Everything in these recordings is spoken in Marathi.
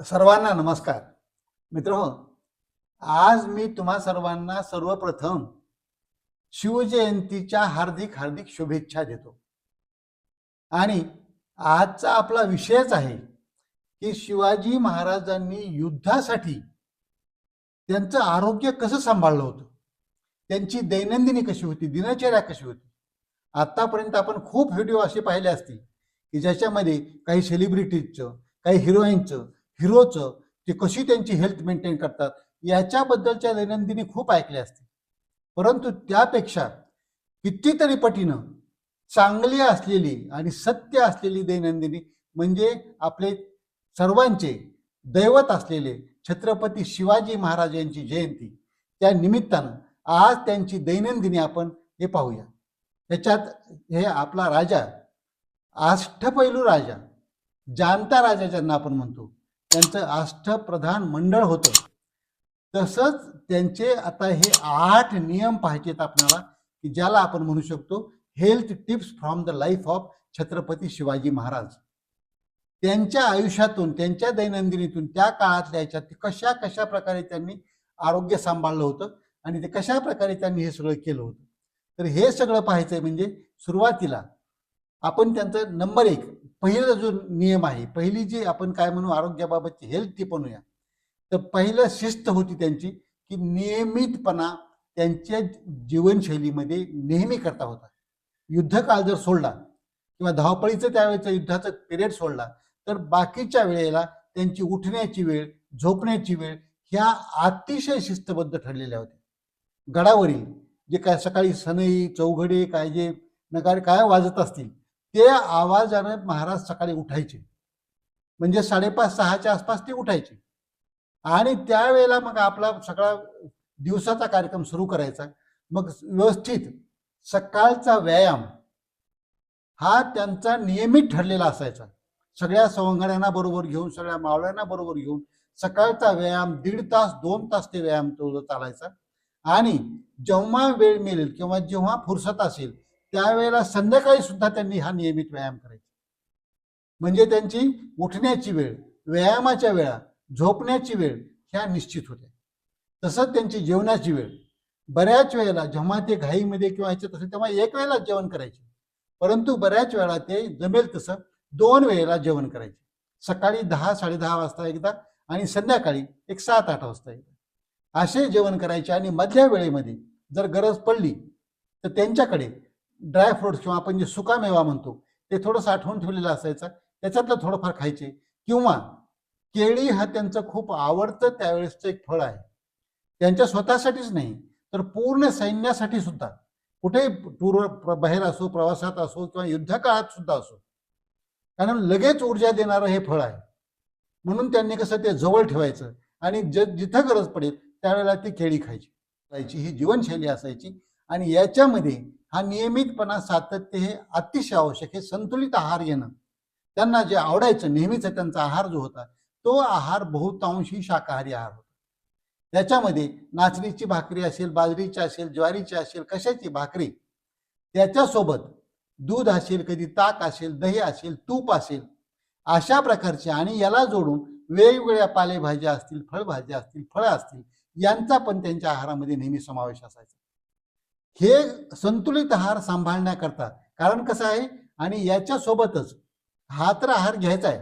सर्वांना नमस्कार. मित्रहो, आज मी तुम्हा सर्वांना सर्वप्रथम शिवजयंतीच्या हार्दिक हार्दिक शुभेच्छा देतो. आणि आजचा आपला विषयच आहे की शिवाजी महाराजांनी युद्धासाठी त्यांचं आरोग्य कसं सांभाळलं होतं, त्यांची दैनंदिनी कशी होती, दिनचर्या कशी होती. आतापर्यंत आपण खूप व्हिडिओ असे पाहिले असतील की ज्याच्यामध्ये काही सेलिब्रिटीजचं, काही हिरोईनचं, हिरोचं ते कशी त्यांची हेल्थ मेंटेन करतात याच्याबद्दलच्या दैनंदिनी खूप ऐकल्या असतील. परंतु त्यापेक्षा कितीतरी पटीनं चांगली असलेली आणि सत्य असलेली दैनंदिनी म्हणजे आपले सर्वांचे दैवत असलेले छत्रपती शिवाजी महाराज यांची जयंती. त्या निमित्तानं आज त्यांची दैनंदिनी आपण हे पाहूया. त्याच्यात हे आपला राजा, अष्टपैलू राजा, जाणता राजा ज्यांना आपण म्हणतो, त्यांचं अष्टप्रधान मंडळ होतं. तसंच त्यांचे आता हे 8 नियम पाहिजेत आपल्याला की ज्याला आपण म्हणू शकतो health tips from the life of Chhatrapati Shivaji Maharaj. त्यांच्या आयुष्यातून, त्यांच्या दैनंदिनीतून, त्या काळातल्या ह्याच्यात कशा कशा प्रकारे त्यांनी आरोग्य सांभाळलं होतं आणि ते कशा प्रकारे त्यांनी हे सगळं केलं होतं. तर हे सगळं पाहायचंय म्हणजे सुरुवातीला आपण त्यांचं नंबर 1 पहिला जो नियम आहे, पहिली जी आपण काय म्हणू आरोग्याबाबतची हेल्थ टिप म्हणूया, तर पहिलं शिस्त होती त्यांची की नियमितपणा त्यांच्या जीवनशैलीमध्ये नेहमी करता होता. युद्धकाळ जर सोडला किंवा धावपळीचं त्यावेळेचं युद्धाचं पिरियड सोडला तर बाकीच्या वेळेला त्यांची उठण्याची वेळ, झोपण्याची वेळ ह्या अतिशय शिस्तबद्ध ठरलेल्या होत्या. गडावरील जे काय सकाळी सनई, चौघडे, काय जे नगारे काय वाजत असतील ते आवाजानं महाराज सकाळी उठायचे. म्हणजे 5:30-6च्या आसपास ते उठायचे आणि त्यावेळेला मग आपला सगळा दिवसाचा कार्यक्रम सुरू करायचा. मग व्यवस्थित सकाळचा व्यायाम हा त्यांचा नियमित ठरलेला असायचा. सगळ्या सवंगड्यांना बरोबर घेऊन, सगळ्या मावळ्यांना बरोबर घेऊन सकाळचा व्यायाम 1.5 तास 2 तास ते व्यायाम तो चालायचा. आणि जेव्हा वेळ मिळेल किंवा जेव्हा फुरसत असेल त्यावेळेला संध्याकाळी सुद्धा त्यांनी हा नियमित व्यायाम करायचा. म्हणजे त्यांची उठण्याची वेळ, व्यायामाच्या वेळा, झोपण्याची वेळ ह्या निश्चित होत्या. तसंच त्यांची जेवणाची वेळ, बऱ्याच वेळेला जेव्हा ते घाईमध्ये किंवा ह्याच्यात असेल तेव्हा एक वेळेला जेवण करायचे, परंतु बऱ्याच वेळा ते जमेल तसं 2 वेळेला जेवण करायचे. सकाळी 10-10:30 वाजता एकदा आणि संध्याकाळी एक 7-8 वाजता एकदा असे जेवण करायचे. आणि मधल्या वेळेमध्ये जर गरज पडली तर त्यांच्याकडे ड्रायफ्रुट्स किंवा आपण जे सुकामेवा म्हणतो ते थोडं साठवून ठेवलेलं असायचं, त्याच्यातलं थोडंफार खायचे. किंवा केळी हा त्यांचं खूप आवडतं त्यावेळेसचं एक फळ आहे. त्यांच्या स्वतःसाठीच नाही तर पूर्ण सैन्यासाठी सुद्धा, कुठेही टूरवर बाहेर असो, प्रवासात असो किंवा युद्धकाळात सुद्धा असो, कारण लगेच ऊर्जा देणारं हे फळ आहे. म्हणून त्यांनी कसं ते जवळ ठेवायचं आणि जिथं गरज पडेल त्यावेळेला ती केळी खायची. ही जीवनशैली असायची. आणि याच्यामध्ये हा नियमितपणा, सातत्य हे अतिशय आवश्यक. हे संतुलित आहार घेणं त्यांना जे आवडायचं, नेहमीचा त्यांचा आहार जो होता तो आहार बहुतांशी शाकाहारी आहार होता. त्याच्यामध्ये नाचणीची भाकरी असेल, बाजरीची असेल, ज्वारीची असेल, कशाची भाकरी, त्याच्यासोबत दूध असेल, कधी ताक असेल, दही असेल, तूप असेल, अशा प्रकारचे. आणि याला जोडून वेगवेगळ्या पालेभाज्या असतील, फळभाज्या असतील, फळं असतील, यांचा पण त्यांच्या आहारामध्ये नेहमी समावेश असायचा. हे संतुलित आहार सांभाळण्याकरता, कारण कसं आहे, आणि याच्यासोबतच हा तर आहार घ्यायचा आहे,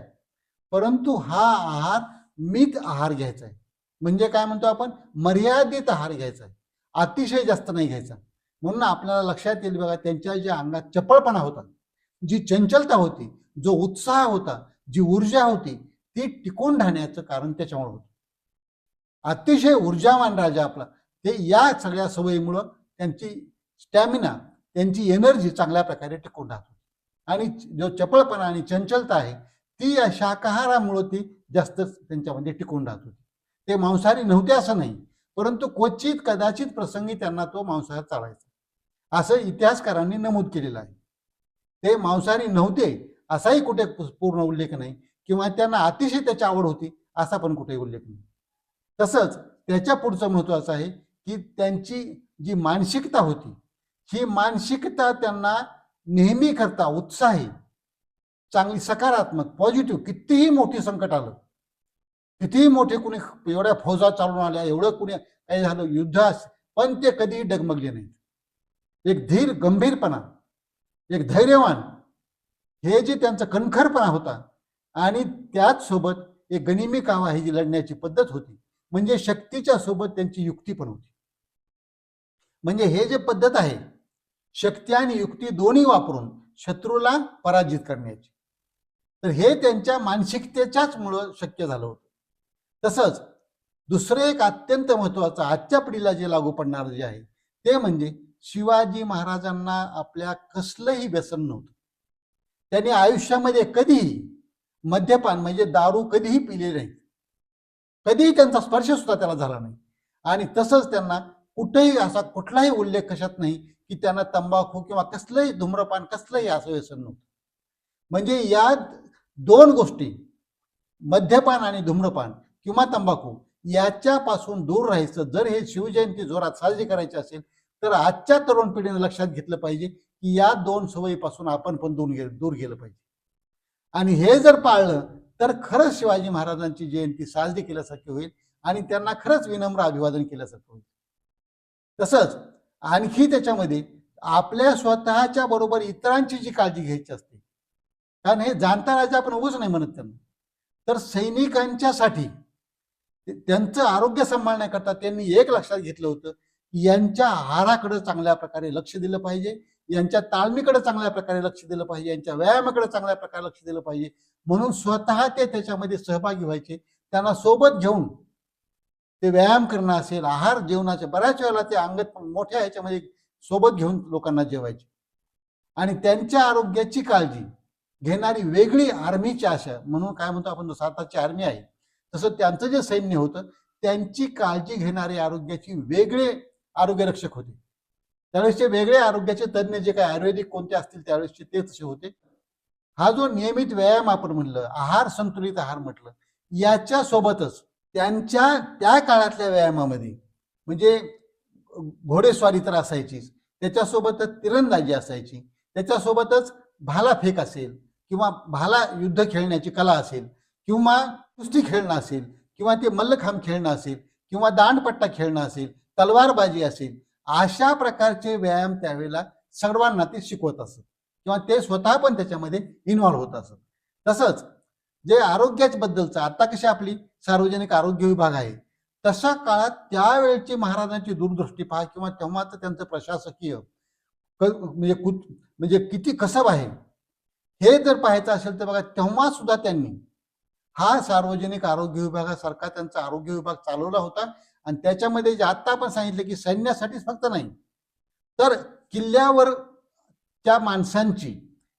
परंतु हा आहार मित आहार घ्यायचा आहे. म्हणजे काय म्हणतो आपण, मर्यादित आहार घ्यायचा आहे, अतिशय जास्त नाही घ्यायचा. म्हणून आपल्याला लक्षात येईल बघा, त्यांच्या ज्या अंगात चपळपणा होता, जी चंचलता होती, जो उत्साह होता, जी ऊर्जा होती, ती टिकून राहण्याचं कारण त्याच्यामुळे होतं. अतिशय ऊर्जावान राजा आपला, ते या सगळ्या सवयीमुळं त्यांची स्टॅमिना, त्यांची एनर्जी चांगल्या प्रकारे टिकून राहतो. आणि जो चपळपणा आणि चंचलता आहे ती या शाकाहारामुळे ती जास्त त्यांच्यामध्ये टिकून राहत होती. ते मांसाहारी नव्हते असं नाही, परंतु क्वचित कदाचित प्रसंगी त्यांना तो मांसाहार चालायचा असं इतिहासकारांनी नमूद केलेलं आहे. ते मांसाहारी नव्हते असाही कुठे पूर्ण उल्लेख नाही, किंवा त्यांना अतिशय त्याची आवड होती असा पण कुठेही उल्लेख नाही. तसंच त्याच्या पुढचं महत्वाचं आहे की त्यांची जी मानसिकता होती ही मानसिकता त्यांना नेहमी करता उत्साही, चांगली सकारात्मक, पॉझिटिव्ह, कितीही मोठी संकट आलं, कितीही मोठे कुणी एवढ्या फौजा चालून आल्या, एवढं कुणी काही झालं, युद्ध, पण ते कधीही डगमगले नाहीत. एक धीर, गंभीरपणा, एक धैर्यवान, हे जे त्यांचा कणखरपणा होता, आणि त्याच सोबत एक गनिमी कावा ही जी लढण्याची पद्धत होती, म्हणजे शक्तीच्या सोबत त्यांची युक्ती पण होती. म्हणजे हे जे पद्धत आहे, शक्ती आणि युक्ती दोन्ही वापरून शत्रूला पराजित करण्याची, तर हे त्यांच्या मानसिकतेच्याच मुळे शक्य झालं होतं. तसंच दुसरं एक अत्यंत महत्वाचं आजच्या पिढीला जे लागू पडणार जे आहे, ते म्हणजे शिवाजी महाराजांना आपल्या कसलंही व्यसन नव्हतं. त्यांनी आयुष्यामध्ये कधीही मद्यपान म्हणजे दारू कधीही पिले नाही, कधीही त्यांचा स्पर्श सुद्धा त्याला झाला नाही. आणि तसंच त्यांना कुठेही असा कुठलाही उल्लेख कशात नाही की त्यांना तंबाखू किंवा कसलंही धूम्रपान, कसलंही असं व्यसन नव्हतं. म्हणजे या दोन गोष्टी, मद्यपान आणि धूम्रपान किंवा तंबाखू, याच्यापासून दूर राहायचं जर हे शिवजयंती जोरात साजरी करायची असेल, तर आजच्या तरुण पिढीने लक्षात घेतलं पाहिजे की या दोन सवयीपासून आपण पण दूर गेलं पाहिजे. आणि हे जर पाळलं तर खरंच शिवाजी महाराजांची जयंती साजरी केल्यासारखी होईल आणि त्यांना खरंच विनम्र अभिवादन केल्यासारखं होईल. तसंच आणखी त्याच्यामध्ये आपल्या स्वतःच्या बरोबर इतरांची जी काळजी घ्यायची असते, कारण हे जाणता राजा आपण उगाच नाही म्हणत त्यांना, तर सैनिकांच्यासाठी त्यांचं आरोग्य सांभाळण्याकरता त्यांनी एक लक्षात घेतलं होतं की यांच्या आहाराकडे चांगल्या प्रकारे लक्ष दिलं पाहिजे, यांच्या तालमीकडे चांगल्या प्रकारे लक्ष दिलं पाहिजे, यांच्या व्यायामाकडे चांगल्या प्रकारे लक्ष दिलं पाहिजे. म्हणून स्वतः ते त्याच्यामध्ये सहभागी व्हायचे, त्यांना सोबत घेऊन ते व्यायाम करणं असेल, आहार जेवणाचे, बऱ्याच वेळेला ते अंगत मोठ्या ह्याच्यामध्ये सोबत घेऊन लोकांना जेवायचे. आणि त्यांच्या आरोग्याची काळजी घेणारी वेगळी आर्मीची आशा, म्हणून काय म्हणतो आपण, आताची आर्मी आहे तसं त्यांचं जे सैन्य होतं, त्यांची काळजी घेणारे आरोग्याची वेगळे आरोग्यरक्षक होते. त्यावेळेसचे वेगळे आरोग्याचे तज्ज्ञ जे काही आयुर्वेदिक कोणते असतील त्यावेळेसचे ते तसे होते. हा जो नियमित व्यायाम आपण म्हणलं, आहार, संतुलित आहार म्हटलं, याच्या सोबतच त्यांच्या त्या काळातल्या व्यायामामध्ये म्हणजे घोडेस्वारी तर असायचीच, त्याच्यासोबतच तिरंदाजी असायची, त्याच्यासोबतच भालाफेक असेल किंवा भाला युद्ध खेळण्याची कला असेल किंवा कुस्ती खेळणं असेल किंवा ते मल्लखांब खेळणं असेल किंवा दांडपट्टा खेळणं असेल, तलवारबाजी असेल, अशा प्रकारचे व्यायाम त्यावेळेला सर्वांना ते शिकवत असत किंवा ते स्वतः पण त्याच्यामध्ये इन्व्हॉल्व्ह होत असत. तसंच जे आरोग्याच्या बद्दलचं आता कशी आपली सार्वजनिक आरोग्य विभाग आहे, तशा काळात त्यावेळची महाराजांची दूरदृष्टी पहा किंवा तेव्हाचं त्यांचं प्रशासकीय म्हणजे किती कसब आहे हे जर पाहायचं असेल तर बघा, तेव्हा सुद्धा त्यांनी हा सार्वजनिक आरोग्य विभागासारखा त्यांचा आरोग्य विभाग चालवला होता. आणि त्याच्यामध्ये जे आता आपण सांगितलं की सैन्यासाठीच फक्त नाही, तर किल्ल्यावर त्या माणसांची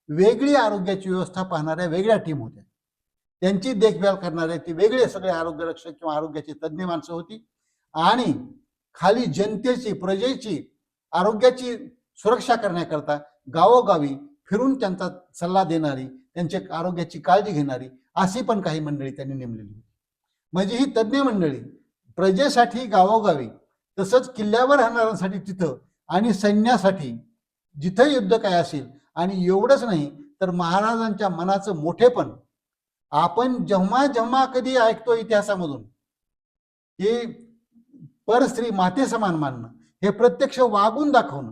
वेगळी आरोग्याची व्यवस्था पाहणाऱ्या वेगळ्या टीम होत्या, त्यांची देखभाल करणारे ते वेगळे सगळे आरोग्यरक्षक किंवा आरोग्याची तज्ज्ञ माणसं होती. आणि खाली जनतेची, प्रजेची आरोग्याची सुरक्षा करण्याकरता गावोगावी फिरून त्यांचा सल्ला देणारी, त्यांच्या आरोग्याची काळजी घेणारी अशी पण काही मंडळी त्यांनी नेमलेली होती. म्हणजे ही तज्ज्ञ मंडळी प्रजेसाठी गावोगावी, तसंच किल्ल्यावर राहणाऱ्यांसाठी तिथं, आणि सैन्यासाठी जिथं युद्ध काय असेल. आणि एवढंच नाही तर महाराजांच्या मनाचं मोठेपण आपण जेव्हा जेव्हा कधी ऐकतो इतिहासामधून की परस्त्री माते समान मानणं, हे प्रत्यक्ष वागून दाखवणं,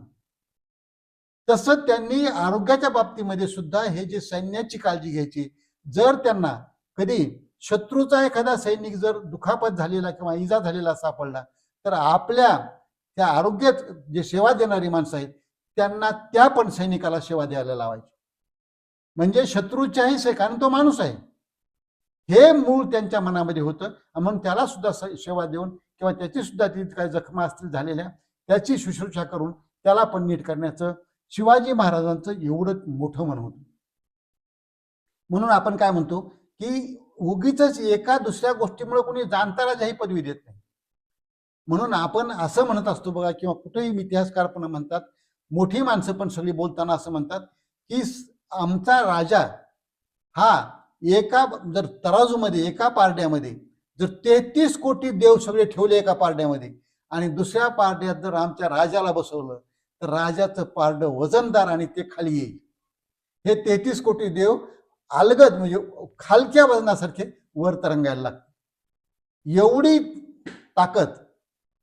तसं त्यांनी आरोग्याच्या बाबतीमध्ये सुद्धा हे जे सैन्याची काळजी घ्यायची, जर त्यांना कधी शत्रूचा एखादा सैनिक जर दुखापत झालेला किंवा इजा झालेला सापडला, तर आपल्या त्या आरोग्यात जे सेवा देणारी माणसं आहेत त्यांना त्या पण सैनिकाला सेवा द्यायला लावायची. म्हणजे शत्रूच्याही कारण तो माणूस आहे हे मूळ त्यांच्या मनामध्ये होतं. म्हणून त्याला सुद्धा सेवा देऊन किंवा त्याची सुद्धा ती काही जखमा असतील झालेल्या त्याची शुश्रूषा करून त्याला पण नीट करण्याचं शिवाजी महाराजांचं एवढं मोठं मन होतं. म्हणून आपण काय म्हणतो की उगीच एका दुसऱ्या गोष्टीमुळे कोणी जाणता राजा ही पदवी देत नाही. म्हणून आपण असं म्हणत असतो बघा, किंवा कुठेही इतिहासकार पण म्हणतात, मोठी माणसं पण सगळी बोलताना असं म्हणतात की आमचा राजा हा एका जर तराजूमध्ये, एका पारड्यामध्ये जर 33 कोटी देव सगळे ठेवले एका पारड्यामध्ये आणि दुसऱ्या पारड्यात जर आमच्या राजाला बसवलं, तर राजाचं पारड वजनदार आणि ते खाली येईल. हे 33 कोटी देव अलगद म्हणजे खालच्या वजनासारखे वर तरंगायला लागते. एवढी ताकद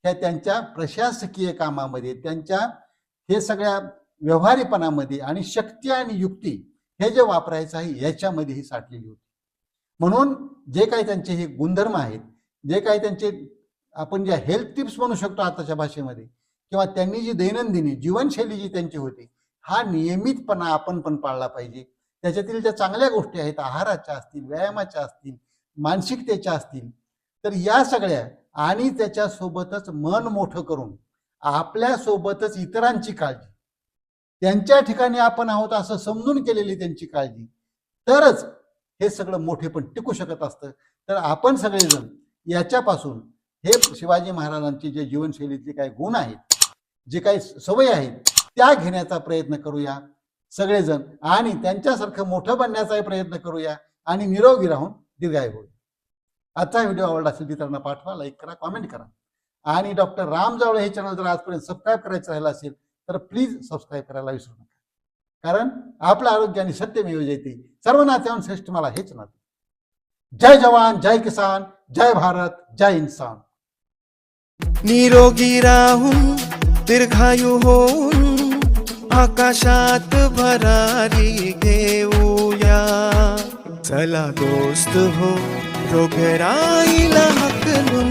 ह्या त्यांच्या प्रशासकीय कामामध्ये, त्यांच्या हे सगळ्या व्यवहारीपणामध्ये आणि शक्ती आणि युक्ती हे जे वापरायचं आहे याच्यामध्ये ही साठलेली होती. म्हणून जे काही त्यांचे हे गुणधर्म आहेत, जे काही त्यांचे आपण ज्या हेल्थ टिप्स म्हणू शकतो आताच्या भाषेमध्ये, किंवा त्यांनी जी दैनंदिनी जीवनशैली जी त्यांची होती, हा नियमितपणा आपण पण पाळला पाहिजे. त्याच्यातील ज्या चांगल्या गोष्टी आहेत, आहाराच्या असतील, व्यायामाच्या असतील, मानसिकतेच्या असतील, तर या सगळ्या आणि त्याच्यासोबतच मन मोठं करून आपल्यासोबतच इतरांची काळजी, त्यांच्या ठिकाणी आपण आहोत असं समजून केलेली त्यांची काळजी, तरच हे सगळं मोठेपण टिकू शकत असतं. तर आपण सगळेजण याच्यापासून हे शिवाजी महाराजांची जे जीवनशैलीतले काही गुण आहेत, जे काही सवयी आहेत, त्या घेण्याचा प्रयत्न करूया सगळेजण आणि त्यांच्यासारखं मोठं बनण्याचाही प्रयत्न करूया आणि निरोगी राहून दीर्घायू होऊया. आजचा व्हिडिओ आवडला असेल मित्रांना पाठवा, लाईक करा, कॉमेंट करा आणि डॉक्टर राम जावळे हे चॅनल जर आजपर्यंत सबस्क्राईब करायचं राहिलं असेल तर प्लीज सबस्क्राईब करायला विसरू नका. कारण आपलं आरोग्य आणि सत्यमेव जयते, सर्व नात्याहून श्रेष्ठ मला हेच नाते. जय जवान, जय किसान, जय भारत, जय इन्सान. निरोगी राहून दीर्घायू होऊन आकाशात भरारी घेऊया. चला दोस्त हो, रोगराईला हाकलून